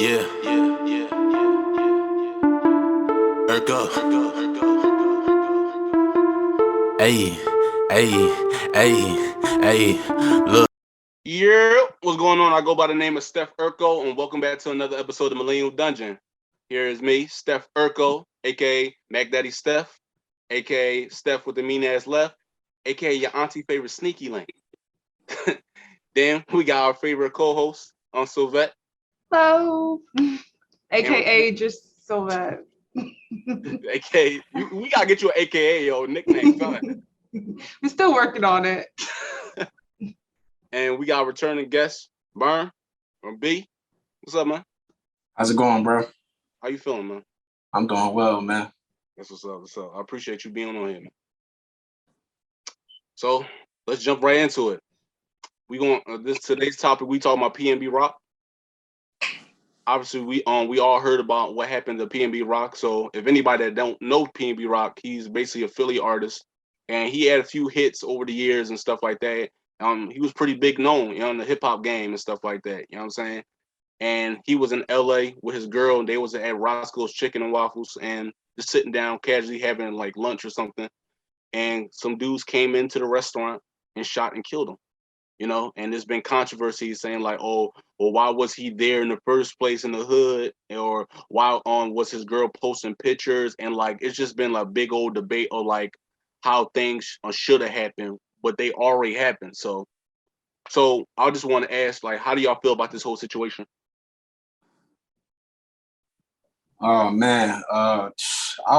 Ergo. Hey, hey, hey, look. Yeah, what's going on? I go by the name of Steph Urkel, and welcome back to another episode of Millennial Dungeon. Here is me, Steph Urkel, aka Mac Daddy Steph, aka Steph with the mean ass left, aka your auntie favorite sneaky link. Then we got our favorite co-host on Sylvette, Hello, and aka just so that aka we gotta get you an aka or nickname, son. we're still working on it. And we got a returning guest, Burn from B. What's up, man? How's it going, bro? How you feeling, man? I'm doing well, man. That's what's up. What's up? I appreciate you being on here, man. So let's jump right into it. We going this today's topic. We talking about PNB Rock. Obviously, we all heard about what happened to PNB Rock. So if anybody that don't know PNB Rock, he's basically a Philly artist, and he had a few hits over the years and stuff like that. He was pretty big known, in the hip hop game and stuff like that. You know what I'm saying? And he was in LA with his girl, and they was at Roscoe's Chicken and Waffles, and just sitting down casually having like lunch or something. And some dudes came into the restaurant and shot and killed him. And there's been controversy saying like, oh, well, why was he there in the first place in the hood, or why was his girl posting pictures, and like it's just been like big old debate of like how things should have happened, but they already happened. So I just want to ask, like, how do y'all feel about this whole situation? Oh man, I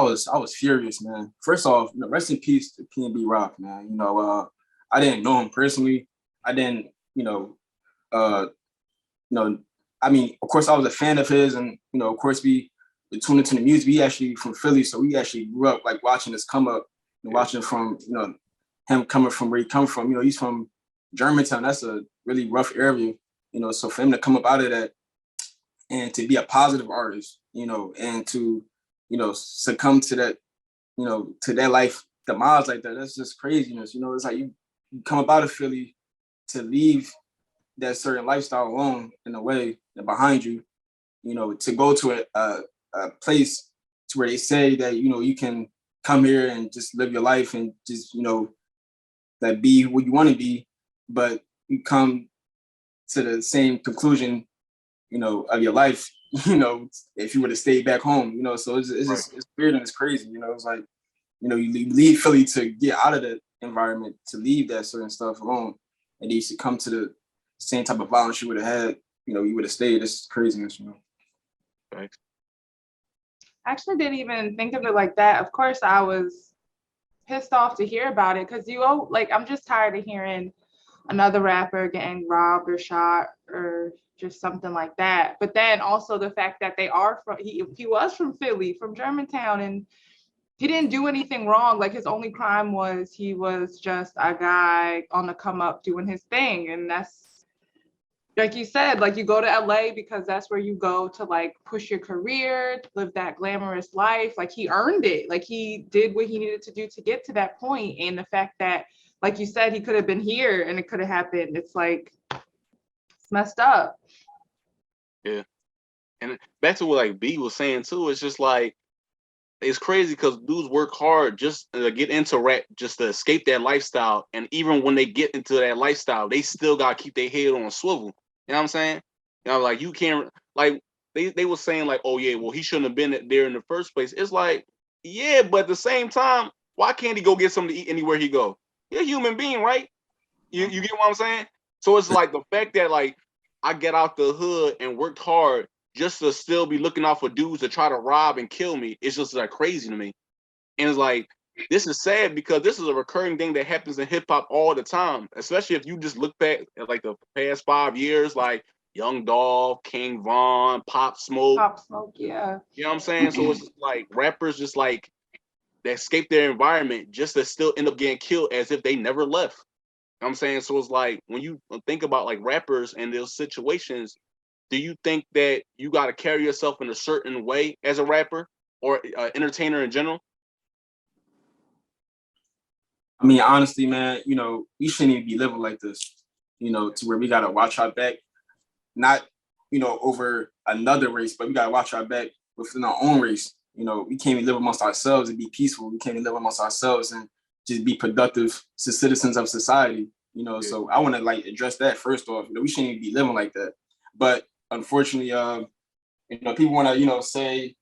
was furious, man. First off, rest in peace to PNB Rock, man. I didn't know him personally. I didn't, I mean, of course, I was a fan of his, and of course, we tuned into the music. We actually from Philly, so we actually grew up like watching this come up, and watching from him coming from where he come from. He's from Germantown. That's a really rough area, So for him to come up out of that and to be a positive artist, and to, succumb to that, to that life demise like that, that's just craziness. It's like you come up out of Philly to leave that certain lifestyle alone in a way and behind you, to go to a place to where they say that, you can come here and just live your life and just, that be what you want to be, but you come to the same conclusion, of your life, if you would have stayed back home, so it's Right. just, it's weird and it's crazy, it's like, you leave Philly to get out of the environment, to leave that certain stuff alone, and you should come to the same type of violence you would have had, you would have stayed. This is craziness, Right. I actually didn't even think of it like that. Of course, I was pissed off to hear about it because I'm just tired of hearing another rapper getting robbed or shot or just something like that. But then also the fact that they are from he was from Philly, from Germantown, and he didn't do anything wrong. Like his only crime was he was just a guy on the come up doing his thing. And that's like you said, like you go to LA because that's where you go to like push your career, live that glamorous life. Like he earned it. Like he did what he needed to do to get to that point. And the fact that, like you said, he could have been here and it could have happened. It's like, it's messed up. Yeah. And back to what like B was saying too, it's just like it's crazy because dudes work hard just to get into rap, just to escape that lifestyle. And even when they get into that lifestyle, they still gotta keep their head on a swivel. You know what I'm saying? Like you can't like they were saying like, oh yeah, well he shouldn't have been there in the first place. It's like, yeah, but at the same time, why can't he go get something to eat anywhere he go? You're a human being, right? You get what I'm saying? So it's like the fact that like I get out the hood and worked hard just to still be looking out for dudes to try to rob and kill me. It's just like crazy to me. And it's like this is sad because this is a recurring thing that happens in hip hop all the time. Especially if you just look back at like the past 5 years, like Young Dolph, King Von, Pop Smoke. Pop Smoke, yeah. You know what I'm saying? So it's just like rappers just like they escape their environment just to still end up getting killed as if they never left. You know what I'm saying? So it's like when you think about like rappers and those situations, do you think that you got to carry yourself in a certain way as a rapper or entertainer in general? I mean, honestly, man, we shouldn't even be living like this, to where we gotta watch our back, not over another race, but we gotta watch our back within our own race. We can't even live amongst ourselves and be peaceful. We can't even live amongst ourselves and just be productive citizens of society. So I want to address that first off. We shouldn't even be living like that. But unfortunately, people want to, say,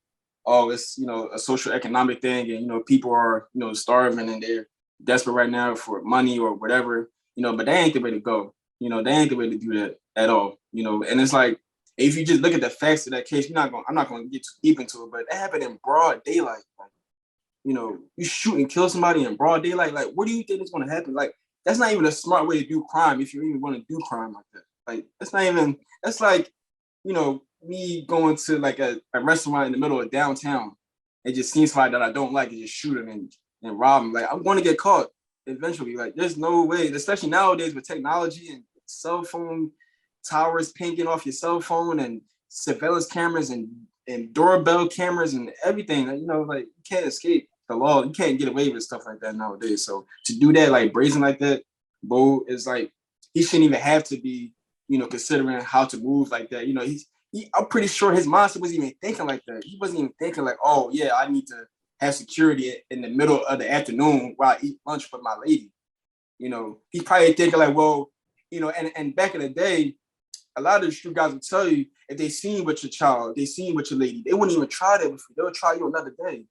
oh, it's, a social economic thing, and, people are, starving and they're desperate right now for money or whatever, but that ain't the way to go. That ain't the way to do that at all. And it's like, if you just look at the facts of that case, I'm not going to get too deep into it, but that happened in broad daylight. You shoot and kill somebody in broad daylight. Like, what do you think is going to happen? Like, that's not even a smart way to do crime if you even want to do crime like that. Like, that's like, me going to like a restaurant in the middle of downtown and just seeing somebody that I don't like and just shoot him and rob him. Like, I'm going to get caught eventually. Like, there's no way, especially nowadays with technology and cell phone towers pinging off your cell phone and surveillance cameras and doorbell cameras and everything. You can't escape the law. You can't get away with stuff like that nowadays. So to do that, like brazen like that, Bo is like, he shouldn't even have to be, considering how to move like that. I'm pretty sure his mindset wasn't even thinking like that. He wasn't even thinking like, oh yeah, I need to have security in the middle of the afternoon while I eat lunch with my lady. He's probably thinking like, well, and back in the day, a lot of the street guys will tell you if they seen with your child, they seen with your lady, they wouldn't even try that with you. They'll try you another day.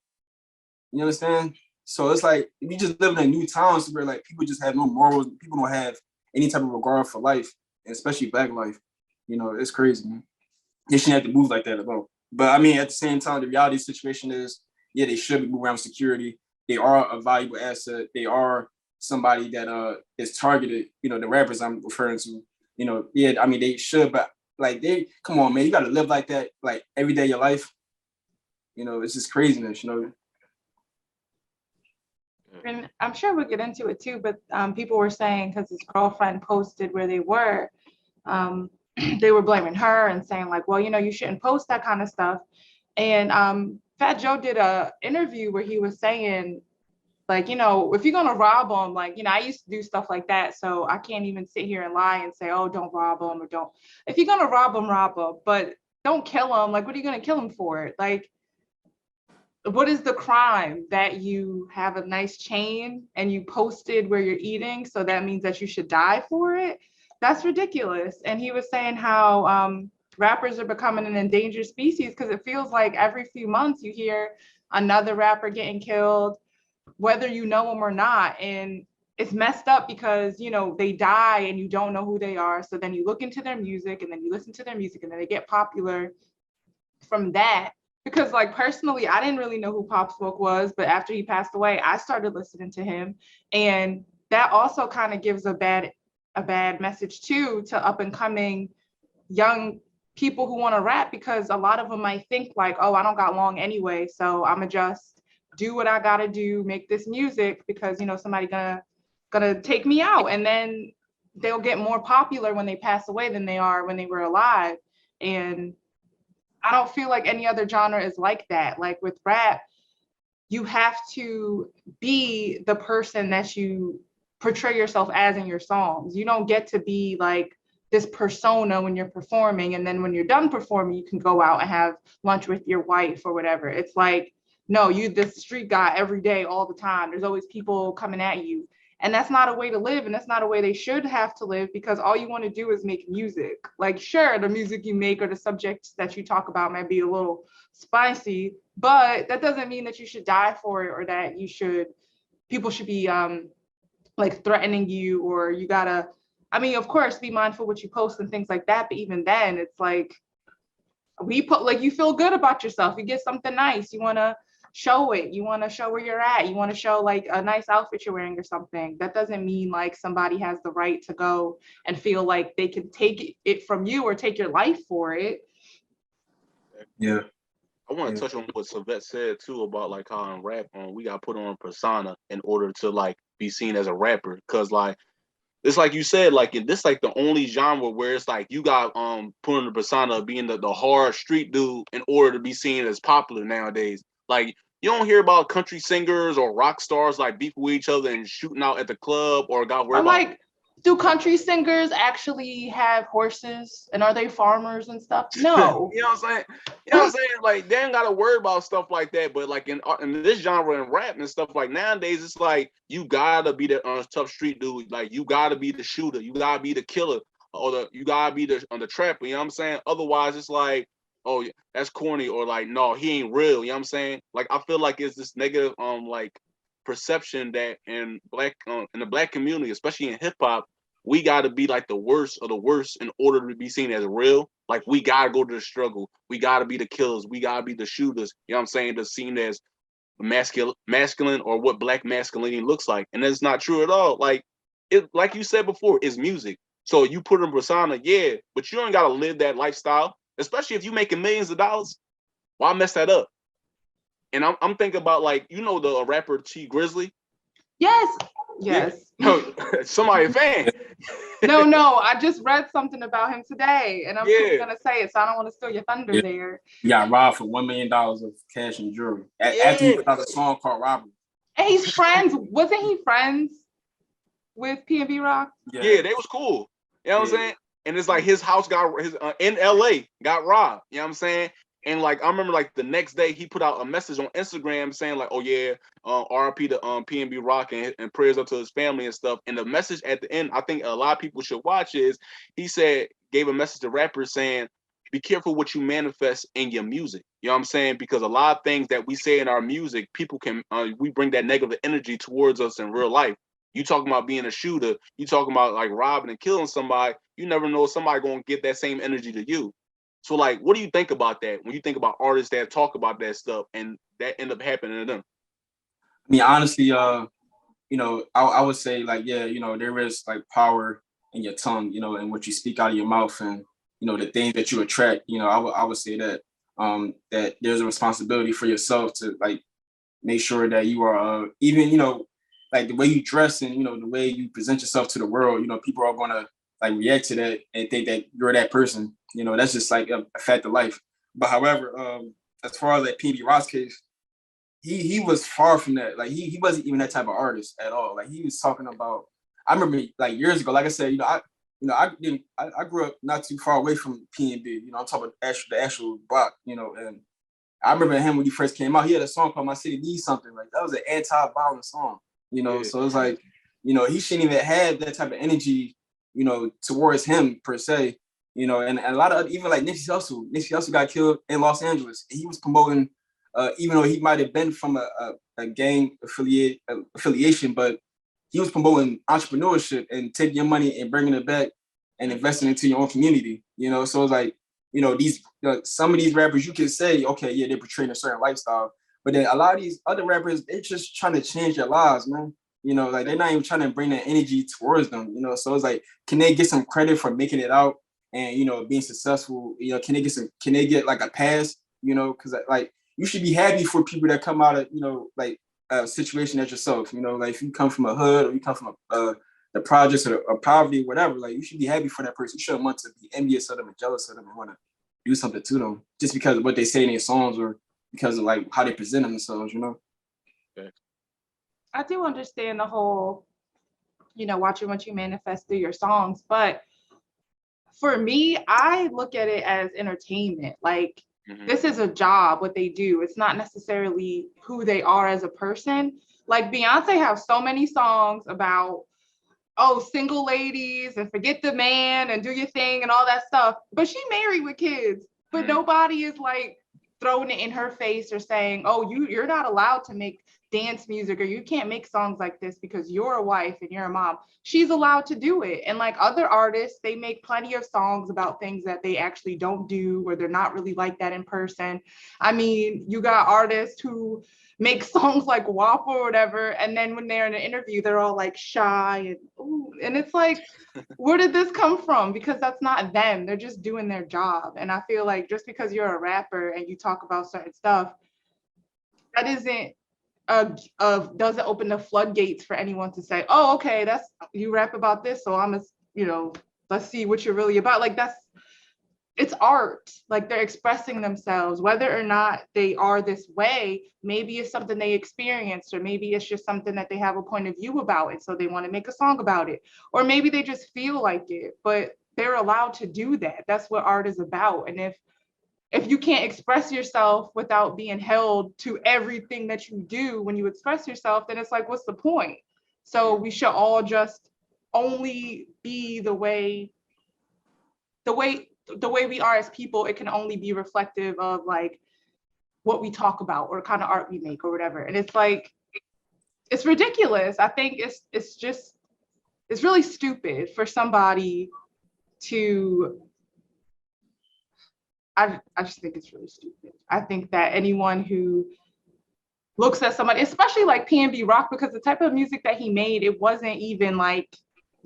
You understand? So it's like, if you just live in a new town where like people just have no morals, people don't have any type of regard for life, and especially Black life. It's crazy, man. They shouldn't have to move like that at all. But I mean, at the same time, the reality situation is, yeah, they should be moving around security. They are a valuable asset. They are somebody that is targeted. The rappers I'm referring to. Yeah, I mean they should, but like come on, man, you gotta live like that, like every day of your life. It's just craziness. And I'm sure we'll get into it too, but people were saying because his girlfriend posted where they were, they were blaming her and saying like, well, you shouldn't post that kind of stuff. And Fat Joe did a interview where he was saying, like, if you're gonna rob them, like, I used to do stuff like that, so I can't even sit here and lie and say, oh, don't rob them or don't. If you're gonna rob them, but don't kill them. Like, what are you gonna kill them for? Like, what is the crime that you have a nice chain and you posted where you're eating, so that means that you should die for it? That's ridiculous. And he was saying how rappers are becoming an endangered species because it feels like every few months you hear another rapper getting killed, whether you know them or not. And it's messed up because, they die and you don't know who they are. So then you look into their music and then you listen to their music and then they get popular from that. Because like personally, I didn't really know who Pop Smoke was, but after he passed away, I started listening to him. And that also kind of gives a bad message too to up and coming young people who want to rap, because a lot of them might think like, oh, I don't got long anyway, so I'ma just do what I gotta do, make this music because somebody gonna take me out, and then they'll get more popular when they pass away than they are when they were alive. And I don't feel like any other genre is like that. Like with rap, you have to be the person that you portray yourself as in your songs. You don't get to be like this persona when you're performing, and then when you're done performing, you can go out and have lunch with your wife or whatever. It's like, no, you this street guy every day, all the time. There's always people coming at you. And that's not a way to live, and that's not a way they should have to live, because all you want to do is make music. Like, sure, the music you make or the subjects that you talk about might be a little spicy, but that doesn't mean that you should die for it, or that people should be like threatening you, or you gotta, I mean, of course, be mindful what you post and things like that. But even then, it's like, you feel good about yourself. You get something nice, you want to show it. You want to show where you're at. You want to show like a nice outfit you're wearing or something. That doesn't mean like somebody has the right to go and feel like they can take it from you or take your life for it. Yeah. I want to touch on what Sylvette said too about like how in rap we got put on a persona in order to like be seen as a rapper, because like it's like you said, like this like the only genre where it's like you got put on the persona of being the hard street dude in order to be seen as popular nowadays. Like you don't hear about country singers or rock stars like beefing with each other and shooting out at the club, or got worried Or like Do country singers actually have horses, and are they farmers and stuff? No. You know what I'm saying? You know what I'm saying? Like they ain't gotta worry about stuff like that. But like in this genre and rap and stuff, like nowadays, it's like you gotta be the tough street dude. Like you gotta be the shooter. You gotta be the killer, or you gotta be the trapper. You know what I'm saying? Otherwise, it's like, oh, yeah, that's corny, or like, no, he ain't real. You know what I'm saying? Like I feel like it's this negative like perception that in the black community, especially in hip hop, we got to be like the worst of the worst in order to be seen as real. Like we got to go to the struggle. We got to be the killers. We got to be the shooters. You know what I'm saying? To seen as masculine or what black masculinity looks like. And that's not true at all. Like like you said before, it's music. So you put in persona, yeah, but you don't got to live that lifestyle, especially if you making millions of dollars. Why mess that up? And I'm thinking about like, you know, the rapper T Grizzly. Yes. Yes. Yeah. Somebody a fan. No, I just read something about him today, and I'm still gonna say it, so I don't want to steal your thunder there. He got robbed for $1 million of cash and jewelry after he put out a song called "Robbery." And he's friends. Wasn't he friends with PNB Rock? Yeah, they was cool. You know what I'm saying? And it's like his house got in LA got robbed. You know what I'm saying? And like I remember, like the next day he put out a message on Instagram saying like, "Oh yeah, RIP to PNB Rock and prayers up to his family and stuff." And the message at the end, I think a lot of people should watch is he gave a message to rappers saying, "Be careful what you manifest in your music." You know what I'm saying? Because a lot of things that we say in our music, people can we bring that negative energy towards us in real life. You talking about being a shooter, you talking about like robbing and killing somebody. You never know if somebody gonna get that same energy to you. So like, what do you think about that when you think about artists that talk about that stuff and that end up happening to them? I mean, honestly, you know, I would say like, yeah, you know, there is like power in your tongue, you know, and what you speak out of your mouth, and you know, the things that you attract. You know, I would say that that there's a responsibility for yourself to like make sure that you are even, you know, like the way you dress and you know the way you present yourself to the world. You know, people are gonna like react to that and think that you're that person. You know, that's just like a fact of life. But however, as far as like PNB Rock's case, he was far from that. Like he wasn't even that type of artist at all. Like he was talking about. I remember like years ago. Like I said, I grew up not too far away from PNB. You know, I'm talking about the actual Rock. You know, and I remember him when he first came out. He had a song called "My City Needs Something." Like that was an anti-violent song. You know, so it's like, you know, he shouldn't even have that type of energy, you know, towards him per se. You know, and a lot of even like Nipsey Hussle got killed in Los Angeles. He was promoting, even though he might have been from a gang affiliation, but he was promoting entrepreneurship and taking your money and bringing it back and investing into your own community. You know, so it's like, you know, some of these rappers you can say, okay, yeah, they're portraying a certain lifestyle, but then a lot of these other rappers, they're just trying to change their lives, man. You know, like they're not even trying to bring that energy towards them. You know, so it's like, can they get some credit for making it out? And you know, being successful, you know, can they get like a pass, you know, because like you should be happy for people that come out of, you know, like a situation as yourself, you know, like if you come from a hood or you come from the projects or poverty or whatever, like you should be happy for that person. You shouldn't want to be envious of them and jealous of them and want to do something to them just because of what they say in their songs or because of like how they present themselves, you know. I do understand the whole, you know, watching what you manifest through your songs, but for me, I look at it as entertainment. Like this is a job, what they do. It's not necessarily who they are as a person. Like Beyonce has so many songs about, oh, single ladies and forget the man and do your thing and all that stuff. But she married with kids, but nobody is like throwing it in her face or saying, oh, you're not allowed to make dance music or you can't make songs like this because you're a wife and you're a mom. She's allowed to do it. And like other artists, they make plenty of songs about things that they actually don't do or they're not really like that in person. I mean, you got artists who make songs like WAP or whatever, and then when they're in an interview, they're all like shy and ooh, and it's like, where did this come from? Because that's not them. They're just doing their job. And I feel like just because you're a rapper and you talk about certain stuff, that isn't doesn't open the floodgates for anyone to say, oh, okay, that's you rap about this, so I'm a, you know, let's see what you're really about. Like it's art. Like they're expressing themselves, whether or not they are this way. Maybe it's something they experienced, or maybe it's just something that they have a point of view about it, so they want to make a song about it, or maybe they just feel like it. But they're allowed to do that. That's what art is about. And if you can't express yourself without being held to everything that you do when you express yourself, then it's like, what's the point? So we should all just only be the way we are as people. It can only be reflective of like what we talk about or kind of art we make or whatever. And it's like, it's ridiculous. I think it's really stupid for somebody to, I just think it's really stupid. I think that anyone who looks at somebody, especially like PNB Rock, because the type of music that he made, it wasn't even like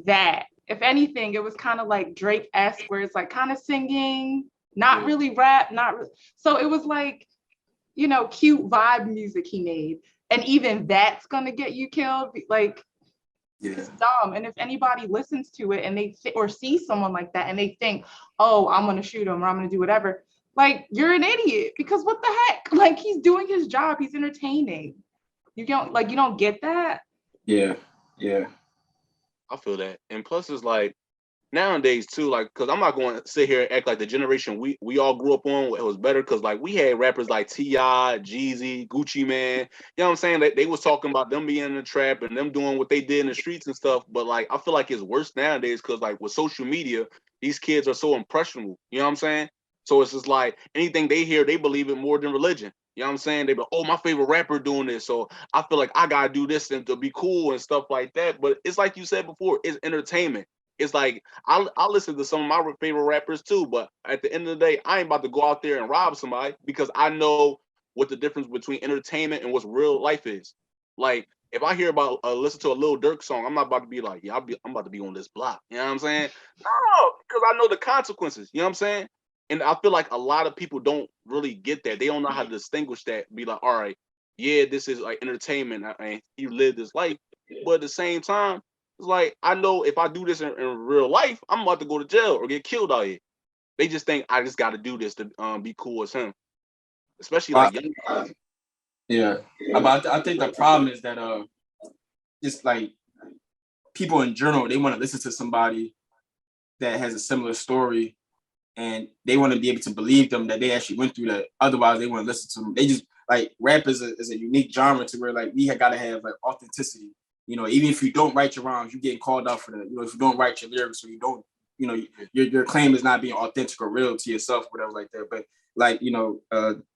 that. If anything, it was kind of like Drake-esque, where it's like kind of singing, not really rap, so it was like, you know, cute vibe music he made. And even that's gonna get you killed. Like, it's dumb. And if anybody listens to it and they or see someone like that and they think, oh, I'm gonna shoot him or I'm gonna do whatever, like, you're an idiot, because what the heck? Like, he's doing his job, he's entertaining. You don't get that? Yeah. I feel that. And plus it's like nowadays too, like, because I'm not going to sit here and act like the generation we all grew up on it was better, because like we had rappers like T.I., Jeezy, Gucci Man, you know what I'm saying? They was talking about them being in the trap and them doing what they did in the streets and stuff. But like I feel like it's worse nowadays, because like with social media, these kids are so impressionable, you know what I'm saying? So it's just like anything they hear, they believe it more than religion. You know what I'm saying? They be, oh, my favorite rapper doing this, so I feel like I gotta do this and to be cool and stuff like that. But it's like you said before, it's entertainment. It's like I'll listen to some of my favorite rappers too, but at the end of the day, I ain't about to go out there and rob somebody, because I know what the difference between entertainment and what's real life is. Like if I hear about listen to a Lil Durk song, I'm not about to be like, yeah, I'm about to be on this block. You know what I'm saying? No, because I know the consequences. You know what I'm saying? And I feel like a lot of people don't really get that. They don't know how to distinguish that. Be like, all right, yeah, this is like entertainment, and he lived his life, but at the same time, it's like, I know if I do this in real life, I'm about to go to jail or get killed out here. They just think I just got to do this to be cool as him, especially like young guys. Yeah. But I think the problem is that just like people in general, they want to listen to somebody that has a similar story, and they want to be able to believe them that they actually went through that. Otherwise, they want to listen to them. They just like rap is a unique genre to where like we got to have like authenticity. You know, even if you don't write your rhymes, you're getting called out for that. You know, if you don't write your lyrics or you don't, you know, your claim is not being authentic or real to yourself, whatever like that. But like, you know,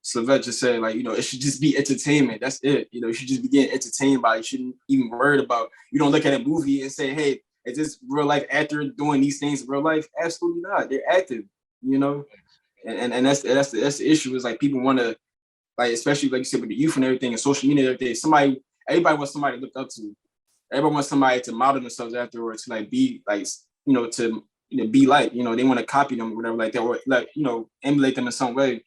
Sylvette just said, like, you know, it should just be entertainment. That's it. You know, you should just be getting entertained by it. You shouldn't even worry about, you don't look at a movie and say, hey, is this real life actor doing these things in real life? Absolutely not. They're active, you know? And that's the issue, is like people want to, like, especially like you said with the youth and everything and social media and everything, everybody wants somebody to look up to. Everyone wants somebody to model themselves after, or to like be like, you know, to, you know, be like, you know, they want to copy them or whatever like that, or like, you know, emulate them in some way.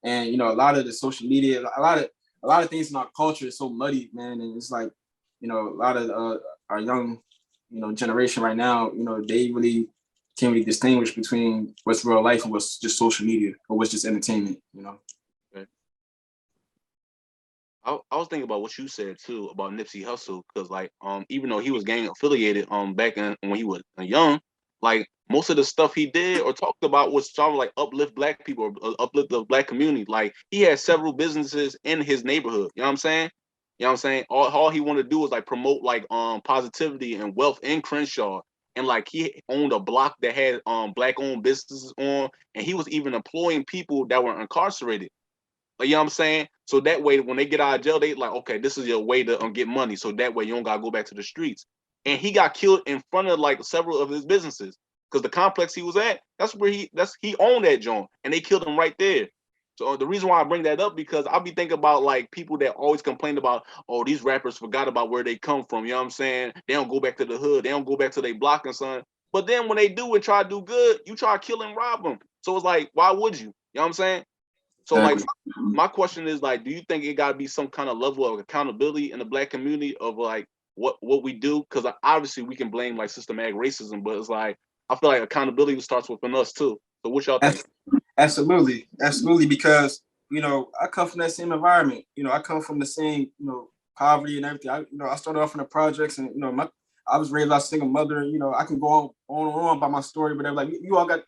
And, you know, a lot of the social media, a lot of things in our culture is so muddy, man. And it's like, you know, a lot of our young, you know, generation right now, you know, they really can't really distinguish between what's real life and what's just social media or what's just entertainment, you know. I was thinking about what you said too about Nipsey Hussle, because like even though he was gang affiliated back when he was young, like most of the stuff he did or talked about was trying to like uplift black people or uplift the black community. Like he had several businesses in his neighborhood. You know what I'm saying? You know what I'm saying? All he wanted to do was like promote like positivity and wealth in Crenshaw. And like he owned a block that had black owned businesses on, and he was even employing people that were incarcerated. Like, you know what I'm saying? So that way, when they get out of jail, they like, okay, this is your way to get money. So that way, you don't gotta go back to the streets. And he got killed in front of like several of his businesses, because the complex he was at, he owned that joint, and they killed him right there. So the reason why I bring that up, because I'll be thinking about like people that always complain about, oh, these rappers forgot about where they come from. You know what I'm saying? They don't go back to the hood. They don't go back to their block and son. But then when they do and try to do good, you try to kill and rob them. So it's like, why would you? You know what I'm saying? So like my question is like, do you think it gotta be some kind of level of accountability in the black community of like what we do? Because obviously we can blame like systematic racism, but it's like I feel like accountability starts within us too. So what y'all think? Absolutely, absolutely. Because I come from that same environment. I come from the same poverty and everything. I started off in the projects, and I was raised by a single mother. I can go on about my story, but like you all got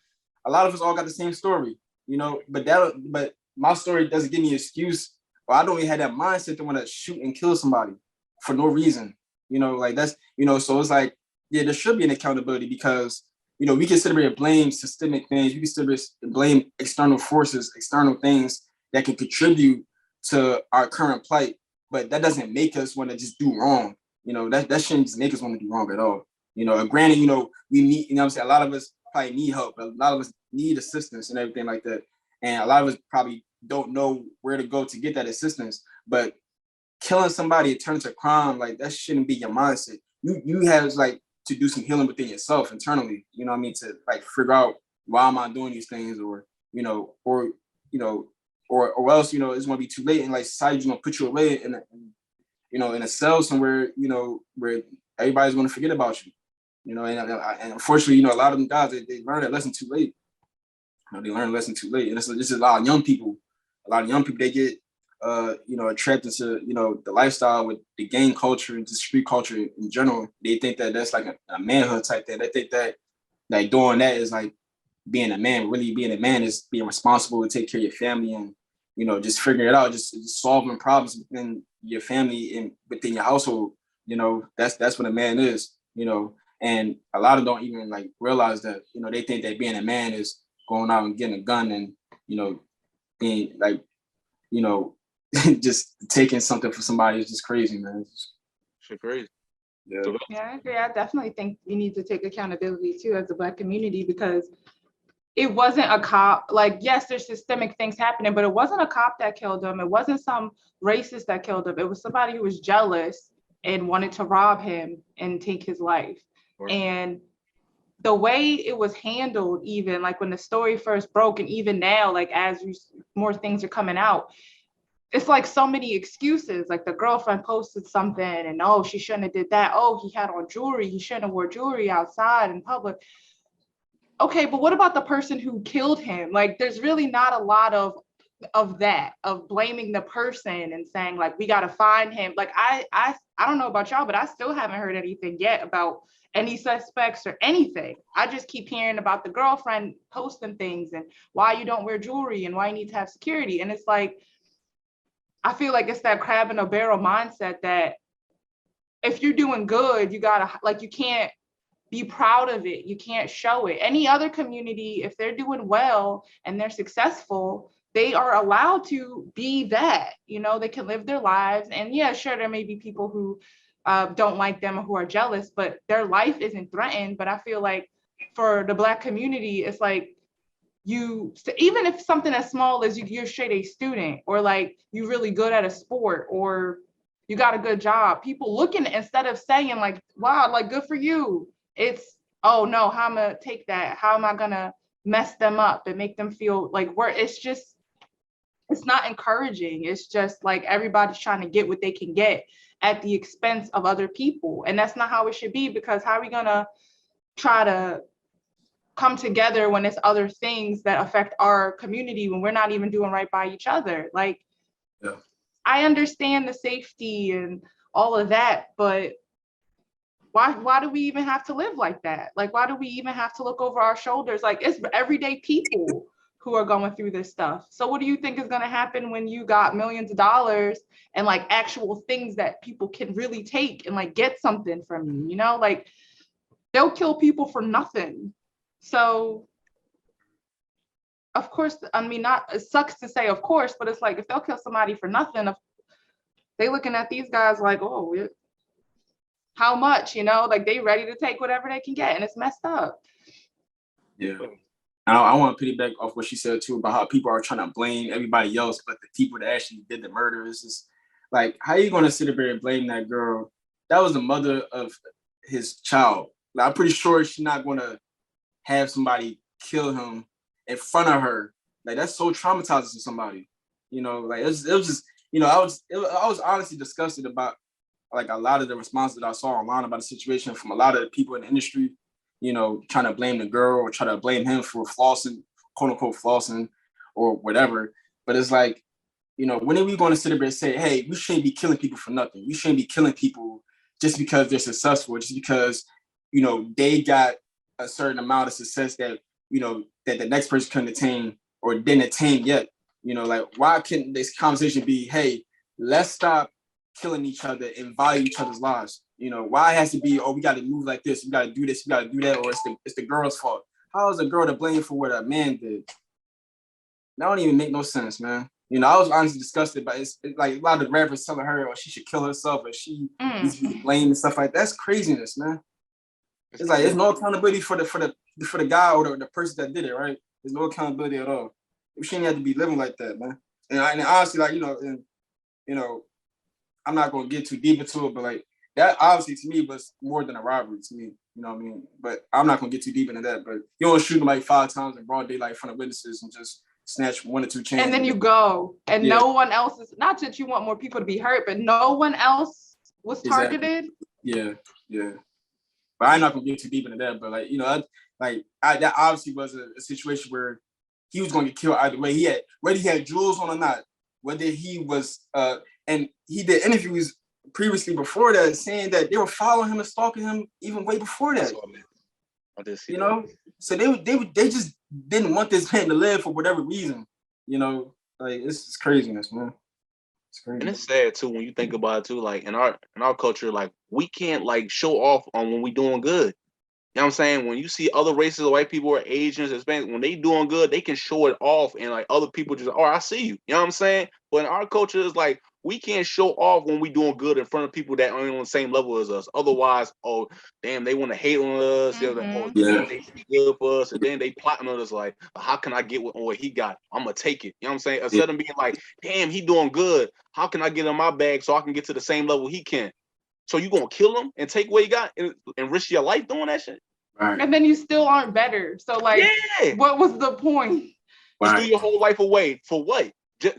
a lot of us all got the same story. But my story doesn't give me an excuse, or I don't even have that mindset to want to shoot and kill somebody for no reason. Like that's so it's like there should be an accountability because we consider it blame systemic things. We consider blame external forces, external things that can contribute to our current plight, but that doesn't make us want to just do wrong. That shouldn't just make us want to do wrong at all. Granted, we need, I'm saying, a lot of us probably need help. A lot of us need assistance and everything like that. And a lot of us probably don't know where to go to get that assistance. But killing somebody, it turns to crime. Like that shouldn't be your mindset. You have like to do some healing within yourself internally. You know what I mean? To like figure out why am I doing these things, or or else it's gonna be too late, and like society's gonna put you away in a cell somewhere, where everybody's gonna forget about you. And unfortunately, a lot of them guys they learn that lesson too late. They learn a lesson too late, and this is a lot of young people. A lot of young people they get attracted to the lifestyle with the gang culture and the street culture in general. They think that that's like a manhood type thing. They think that like doing that is like being a man. Really being a man is being responsible to take care of your family and just figuring it out, just solving problems within your family and within your household. That's what a man is. And a lot of them don't even like realize that. They think that being a man is going out and getting a gun and being like just taking something for somebody is just crazy, man. Shit crazy. Yeah. Yeah, I agree. I definitely think we need to take accountability too as a Black community, because it wasn't a cop. Like, yes, there's systemic things happening, but it wasn't a cop that killed him. It wasn't some racist that killed him. It was somebody who was jealous and wanted to rob him and take his life. Right. And the way it was handled, even like when the story first broke, and even now, like as more things are coming out, it's like so many excuses. Like the girlfriend posted something and oh, she shouldn't have did that. Oh, he had on jewelry. He shouldn't have wore jewelry outside in public. Okay, but what about the person who killed him? Like there's really not a lot of that, of blaming the person and saying like we got to find him. Like I don't know about y'all, but I still haven't heard anything yet about any suspects or anything. I just keep hearing about the girlfriend posting things and why you don't wear jewelry and why you need to have security. And it's like, I feel like it's that crab in a barrel mindset that if you're doing good, you gotta, like, you can't be proud of it. You can't show it. Any other community, if they're doing well and they're successful, they are allowed to be that, they can live their lives. And yeah, sure, there may be people who don't like them or who are jealous, but their life isn't threatened. But I feel like for the Black community, it's like, even if something as small as you're straight A student, or like you're really good at a sport, or you got a good job, people looking, instead of saying like, wow, like good for you, it's, oh no, how am I gonna take that? How am I gonna mess them up and make them feel like it's not encouraging. It's just like everybody's trying to get what they can get at the expense of other people. And that's not how it should be, because how are we gonna try to come together when it's other things that affect our community when we're not even doing right by each other? Like, Yeah. I understand the safety and all of that, but why do we even have to live like that? Like, why do we even have to look over our shoulders? Like, it's everyday people who are going through this stuff. So what do you think is going to happen when you got millions of dollars and like actual things that people can really take and like get something from you, like they'll kill people for nothing. So of course, I mean, not, it sucks to say of course, but it's like if they'll kill somebody for nothing, they looking at these guys like, oh, how much, like they ready to take whatever they can get, and it's messed up. Yeah. I want to piggyback off what she said too about how people are trying to blame everybody else, but the people that actually did the murder is just like, how are you going to sit there and blame that girl? That was the mother of his child. Like, I'm pretty sure she's not going to have somebody kill him in front of her. Like, that's so traumatizing to somebody. Like it was just, I was honestly disgusted about like a lot of the responses that I saw online about the situation from a lot of the people in the industry, trying to blame the girl or try to blame him for flossing quote unquote flossing or whatever. But it's like, you know, when are we going to sit there and say, hey, we shouldn't be killing people for nothing. We shouldn't be killing people just because they're successful, just because, you know, they got a certain amount of success that, you know, that the next person couldn't attain or didn't attain yet. You know, like, why can't this conversation be, hey, let's stop killing each other and value each other's lives? You know, why it has to be, oh, we got to move like this, we got to do this, we got to do that, or it's the girl's fault. How is a girl to blame for what a man did? That don't even make no sense, man. You know, I was honestly disgusted, but it's like a lot of the rappers telling her, or she should kill herself, or she needs to be blamed and stuff like that. That's craziness, man. It's like there's no accountability for the guy or the person that did it, right? There's no accountability at all. We shouldn't have to be living like that, man. And honestly, like, you know, I'm not gonna get too deep into it, but like that obviously to me was more than a robbery to me. You know what I mean? But I'm not gonna get too deep into that. But you don't shoot him like 5 times in broad daylight in front of witnesses and just snatch 1 or 2 chains. And then you go, and no one else is, not that you want more people to be hurt, but no one else was targeted. Exactly. Yeah. But I'm not gonna get too deep into that. But like, you know, that obviously was a situation where he was gonna get killed either way. Whether he had jewels on or not, whether he was and he did interviews previously before that saying that they were following him and stalking him even way before that. I did see you know, so they just didn't want this man to live for whatever reason. You know, like it's craziness, man. It's crazy. And it's sad too when you think about it too. Like in our culture, like we can't like show off on when we doing good. You know what I'm saying? When you see other races, white people or Asians, Hispanics, when they doing good, they can show it off, and like other people just, oh, I see you. You know what I'm saying? But in our culture, it's like we can't show off when we doing good in front of people that aren't on the same level as us. Otherwise, oh damn, they want to hate on us. They good for us, and then they plotting on us like, how can I get what he got? I'm gonna take it. You know what I'm saying? Instead of being like, damn, he doing good. How can I get in my bag so I can get to the same level he can? So you gonna kill him and take what he got and risk your life doing that shit? Right. And then you still aren't better. So like, what was the point? Just do your whole life away for what?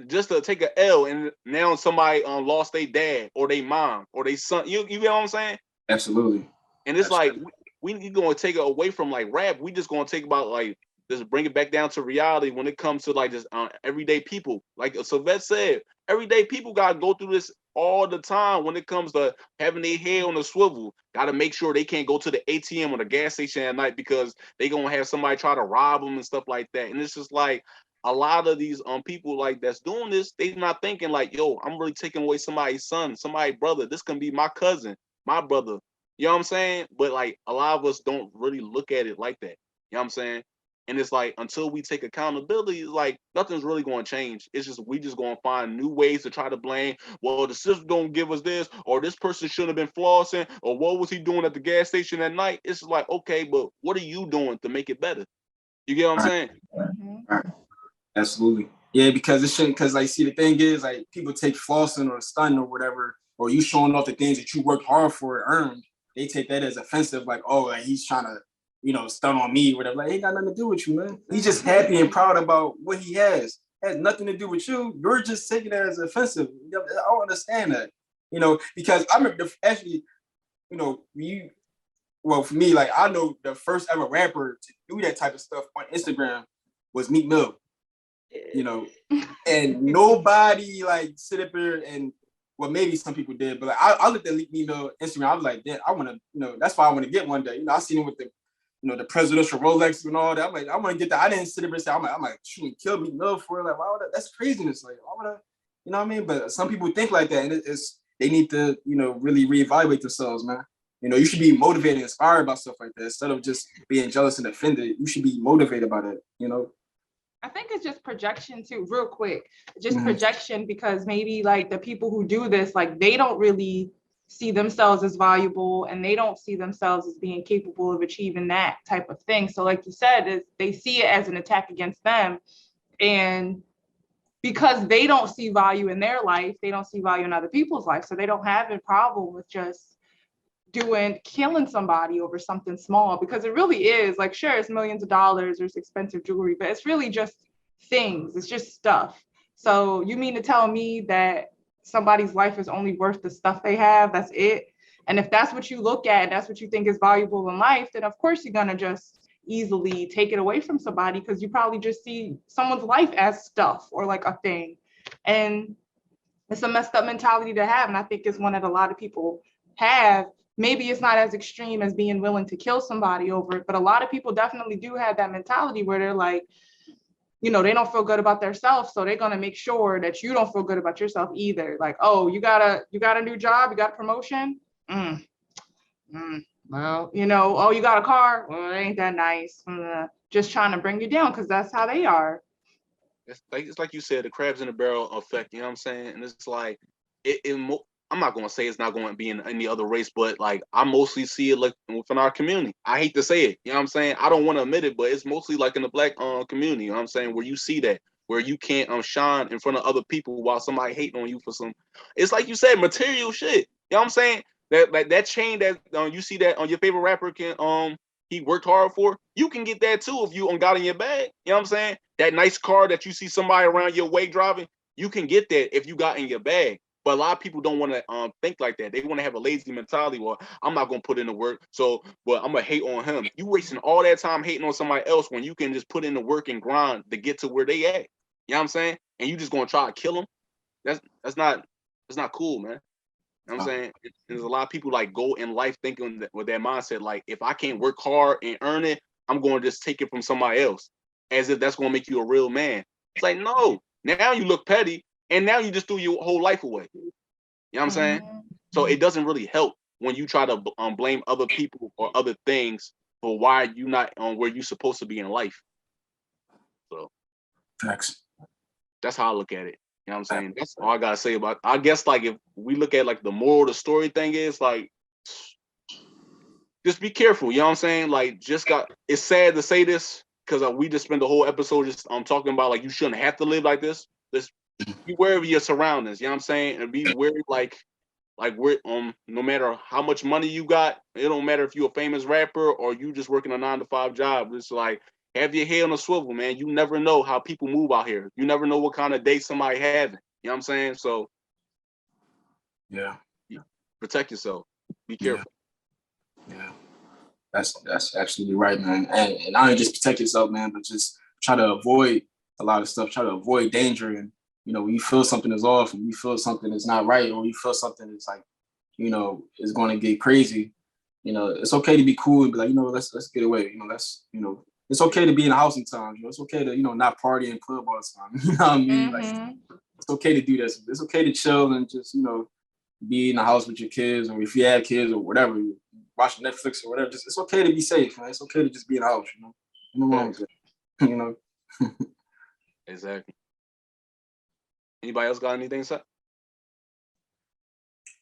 Just to take an L and now somebody lost their dad or their mom or their son. You know what I'm saying? Absolutely. And it's like we gonna take it away from like rap. We just gonna take about like just bring it back down to reality when it comes to like just everyday people. Like Sylvette said, everyday people gotta go through this all the time when it comes to having their head on a swivel. Gotta make sure they can't go to the ATM or the gas station at night because they gonna have somebody try to rob them and stuff like that. And it's just like a lot of these people like that's doing this, they not thinking like, yo, I'm really taking away somebody's son, somebody's brother. This can be my cousin, my brother. You know what I'm saying? But like a lot of us don't really look at it like that. You know what I'm saying? And it's like until we take accountability, like nothing's really going to change. It's just we just going to find new ways to try to blame. Well, the system don't give us this, or this person should have been flossing, or what was he doing at the gas station at night? It's like, okay, but what are you doing to make it better? You get what I'm saying? Right. Absolutely. Yeah, because it shouldn't. Because like, see, the thing is, like, people take flossing or stun or whatever, or you showing off the things that you worked hard for and earned. They take that as offensive, like, oh, like he's trying to, you know, stun on me, whatever. Like, ain't got nothing to do with you, man. He's just happy and proud about what he has. It has nothing to do with you. You're just taking it as offensive. I don't understand that, you know, because I remember actually, you know, for me, like, I know the first ever rapper to do that type of stuff on Instagram was Meek Mill, you know, and nobody like sit up here and, well, maybe some people did, but like, I looked at Meek Mill Instagram. I was like, I want to, you know, that's why I want to get one day. You know, I seen him with the, you know, the presidential Rolex and all that. I'm like, I want to get that. I didn't sit up and say, I'm like, shoot and kill Meek Mill for it. Like, why would that? That's craziness. Like, why would I, you know what I mean? But some people think like that, and they need to, you know, really reevaluate themselves, man. You know, you should be motivated, inspired by stuff like that instead of just being jealous and offended. You should be motivated by that, you know. I think it's just projection too, real quick. Just projection, because maybe like the people who do this, like they don't really see themselves as valuable and they don't see themselves as being capable of achieving that type of thing. So like you said, they see it as an attack against them. And because they don't see value in their life, they don't see value in other people's life. So they don't have a problem with just killing somebody over something small, because it really is like, sure, it's millions of dollars, there's expensive jewelry, but it's really just things, it's just stuff. So you mean to tell me that somebody's life is only worth the stuff they have? That's it? And if that's what you look at, that's what you think is valuable in life, then of course you're gonna just, easily take it away from somebody because you probably just see someone's life as stuff or like a thing. And it's a messed up mentality to have. And I think it's one that a lot of people have. Maybe it's not as extreme as being willing to kill somebody over it, but a lot of people definitely do have that mentality where they're like, you know, they don't feel good about themselves, so they're gonna make sure that you don't feel good about yourself either. Like, oh, you got a new job, you got a promotion. Well, you know, oh, you got a car. Well, it ain't that nice. Just trying to bring you down because that's how they are. It's like you said, the crabs in the barrel effect. You know what I'm saying? And it's like I'm not gonna say it's not going to be in any other race, but like I mostly see it like within our community. I hate to say it, you know what I'm saying? I don't want to admit it, but it's mostly like in the black community, you know what I'm saying, where you see that, where you can't shine in front of other people while somebody hating on you for some, it's like you said, material shit. You know what I'm saying? That chain that you see that on your favorite rapper can he worked hard for, you can get that too if you got in your bag. You know what I'm saying? That nice car that you see somebody around your way driving, you can get that if you got in your bag. But a lot of people don't want to think like that. They want to have a lazy mentality. Well, I'm not going to put in the work, so but I'm going to hate on him. You wasting all that time hating on somebody else when you can just put in the work and grind to get to where they at. You know what I'm saying? And you just going to try to kill them? That's not cool, man. You know what I'm saying? There's a lot of people like go in life thinking that, with that mindset, like if I can't work hard and earn it, I'm going to just take it from somebody else, as if that's going to make you a real man. It's like, no, now you look petty, and now you just threw your whole life away. You know what I'm saying? So it doesn't really help when you try to blame other people or other things for why you not on where you're supposed to be in life. So Facts. That's how I look at it. You know what I'm saying? That's all I gotta say about it. I guess like if we look at like the moral of the story thing is like just be careful, you know what I'm saying? Like it's sad to say this because we just spent the whole episode just talking about like you shouldn't have to live like this. Just be wary of your surroundings, you know what I'm saying? And be wary like we're no matter how much money you got, it don't matter if you're a famous rapper or you just working a 9-to-5 job. It's like have your head on a swivel, man. You never know how people move out here. You never know what kind of day somebody having. You know what I'm saying? So yeah, protect yourself. Be careful. Yeah. That's absolutely right, man. And not only just protect yourself, man, but just try to avoid a lot of stuff. Try to avoid danger. And you know, when you feel something is off, and you feel something is not right, or you feel something is like, you know, is going to get crazy. You know, it's okay to be cool and be like, you know, let's get away. You know, it's okay to be in the house sometimes. You know, it's okay to not party in club all the time. You know what I mean? Like, it's okay to do this. It's okay to chill and just be in the house with your kids, or if you have kids or whatever, watch Netflix or whatever. It's okay to be safe, man. It's okay to just be in the house. No wrong with it. Exactly. Anybody else got anything to say?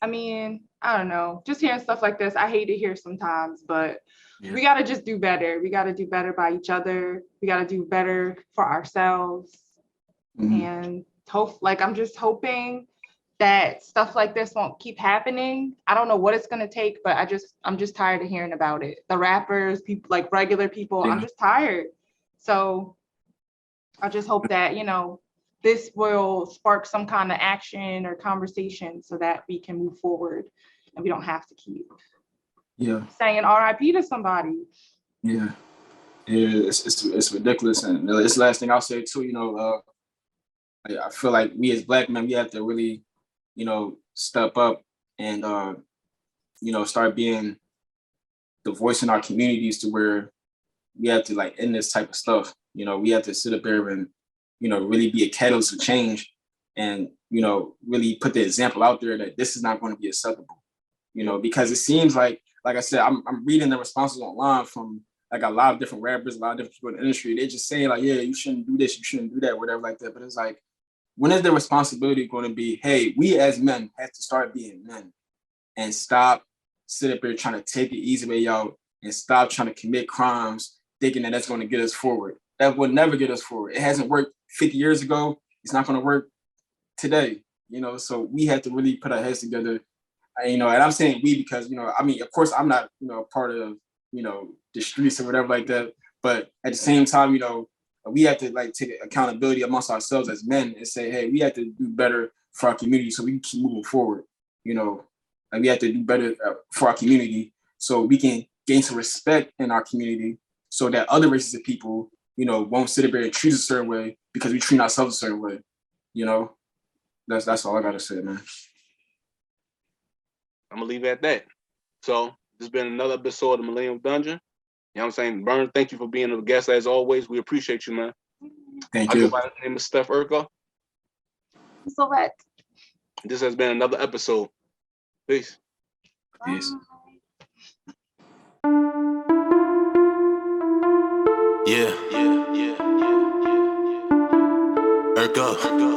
I mean, I don't know. Just hearing stuff like this, I hate to hear sometimes, but we got to just do better. We got to do better by each other. We got to do better for ourselves. And I'm just hoping that stuff like this won't keep happening. I don't know what it's going to take, but I'm just tired of hearing about it. The rappers, people like regular people, I'm just tired. So I just hope that, this will spark some kind of action or conversation so that we can move forward and we don't have to keep saying RIP to somebody. Yeah, it's ridiculous. And it's the last thing I'll say too, I feel like we as Black men, we have to really, step up and, start being the voice in our communities to where we have to like end this type of stuff. We have to sit up there and, really be a catalyst of change and, really put the example out there that this is not going to be acceptable, because it seems like I said, I'm reading the responses online from like a lot of different rappers, a lot of different people in the industry. They're just saying like, yeah, you shouldn't do this, you shouldn't do that, whatever like that. But it's like, when is the responsibility going to be, hey, we as men have to start being men and stop sitting up there trying to take it easy way out and stop trying to commit crimes thinking that that's going to get us forward. That will never get us forward. It hasn't worked 50 years ago. It's not going to work today, so we have to really put our heads together, and I'm saying we because, of course I'm not, part of, the streets or whatever like that. But at the same time, we have to like take accountability amongst ourselves as men and say, hey, we have to do better for our community so we can keep moving forward. Like we have to do better for our community so we can gain some respect in our community so that other races of people, you know, won't sit there and treat us a certain way because we treat ourselves a certain way. You know, that's all I gotta say, man. I'm gonna leave it at that. So this has been another episode of the Millennium Dungeon. You know what I'm saying? Burn, thank you for being a guest as always. We appreciate you, man. Thank I you. go by the name of Steph Urkel. So much. This has been another episode. Peace. Peace. Yeah. Urkel.